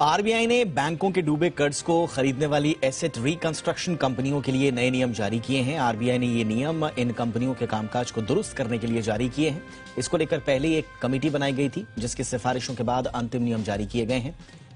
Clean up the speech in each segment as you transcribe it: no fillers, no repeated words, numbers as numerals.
RBI ने बैंकों के डूबे कर्ज को खरीदने वाली एसेट रिकंस्ट्रक्शन कंपनियों के लिए नए नियम जारी किए हैं। आरबीआई ने ये नियम इन कंपनियों के कामकाज को दुरुस्त करने के लिए जारी किए हैं। इसको लेकर पहले एक कमेटी बनाई गई थी, जिसकी सिफारिशों के बाद अंतिम नियम जारी किए गए हैं।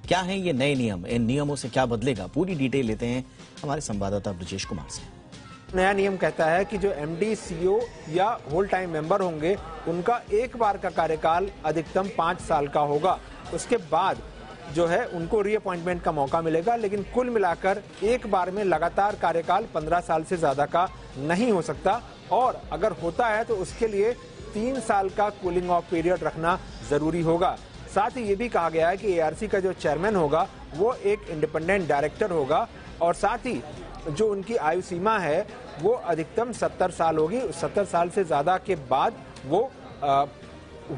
क्या है ये नए नियम, इन नियमों से क्या बदलेगा, पूरी डिटेल लेते हैं हमारे संवाददाता ब्रजेश कुमार से। नया नियम कहता है कि जो एमडी, सीईओ या होल टाइम मेंबर होंगे, उनका एक बार का कार्यकाल अधिकतम 5 साल का होगा। उसके बाद जो है उनको रीअपॉइंटमेंट का मौका मिलेगा, लेकिन कुल मिलाकर एक बार में लगातार कार्यकाल 15 साल से ज्यादा का नहीं हो सकता, और अगर होता है तो उसके लिए 3 साल का कूलिंग ऑफ पीरियड रखना जरूरी होगा। साथ ही ये भी कहा गया है कि एआरसी का जो चेयरमैन होगा वो एक इंडिपेंडेंट डायरेक्टर होगा, और साथ ही जो उनकी आयु सीमा है वो अधिकतम 70 साल होगी। 70 साल से ज्यादा के बाद वो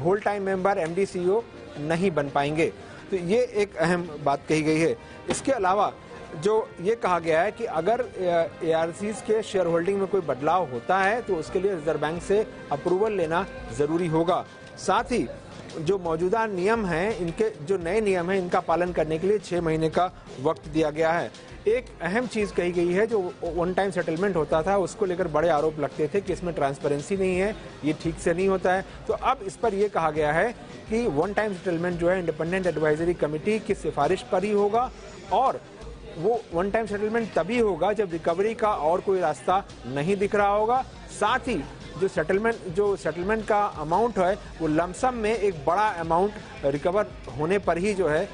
whole time member, MD, CEO नहीं बन पाएंगे। तो ये एक अहम बात कही गई है। इसके अलावा जो ये कहा गया है कि अगर एआरसीज के शेयर होल्डिंग में कोई बदलाव होता है तो उसके लिए रिजर्व बैंक से अप्रूवल लेना जरूरी होगा। साथ ही जो मौजूदा नियम हैं, इनके जो नए नियम हैं, इनका पालन करने के लिए 6 महीने का वक्त दिया गया है। एक अहम चीज कही गई है, जो वन टाइम सेटलमेंट होता था उसको लेकर बड़े आरोप लगते थे कि इसमें ट्रांसपेरेंसी नहीं है, ये ठीक से नहीं होता है। तो अब इस पर यह कहा गया है कि वन टाइम सेटलमेंट जो है इंडिपेंडेंट एडवाइजरी कमेटी की सिफारिश पर ही होगा, और वो वन टाइम सेटलमेंट तभी होगा जब रिकवरी का और कोई रास्ता नहीं दिख रहा होगा। साथ ही जो सेटलमेंट का अमाउंट है वो लमसम में एक बड़ा अमाउंट रिकवर होने पर ही जो है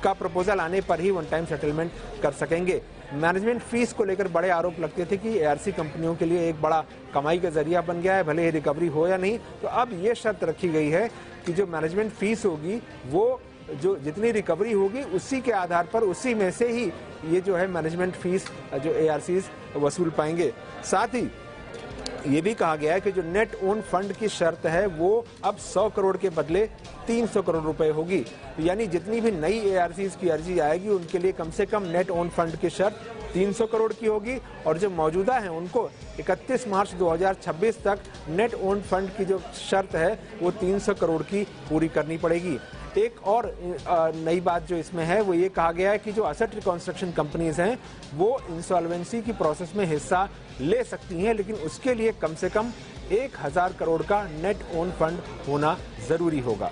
का प्रपोजल आने पर ही वन टाइम सेटलमेंट कर सकेंगे। मैनेजमेंट फीस को लेकर बड़े आरोप लगते थे कि एआरसी कंपनियों के लिए एक बड़ा कमाई का जरिया बन गया है, भले ही रिकवरी हो या नहीं। तो अब ये शर्त रखी गई है कि जो मैनेजमेंट फीस होगी वो जो जितनी रिकवरी होगी उसी के आधार पर, उसी में से ही ये जो है मैनेजमेंट फीस जो एआरसीज वसूल पाएंगे। साथ ही ये भी कहा गया है कि जो नेट ओन फंड की शर्त है वो अब 100 करोड़ के बदले 300 करोड़ रुपए होगी। यानी जितनी भी नई एआरसीज की अर्जी आएगी उनके लिए कम से कम नेट ओन फंड की शर्त 300 करोड़ की होगी, और जो मौजूदा है उनको 31 मार्च 2026 तक नेट ओन फंड की जो शर्त है वो 300 करोड़ की पूरी करनी पड़ेगी। एक और नई बात जो इसमें है वो ये कहा गया है कि जो एसेट रिकंस्ट्रक्शन कंपनीज हैं वो इंसॉल्वेंसी की प्रोसेस में हिस्सा ले सकती हैं, लेकिन उसके लिए कम से कम 1000 करोड़ का नेट ओन फंड होना जरूरी होगा।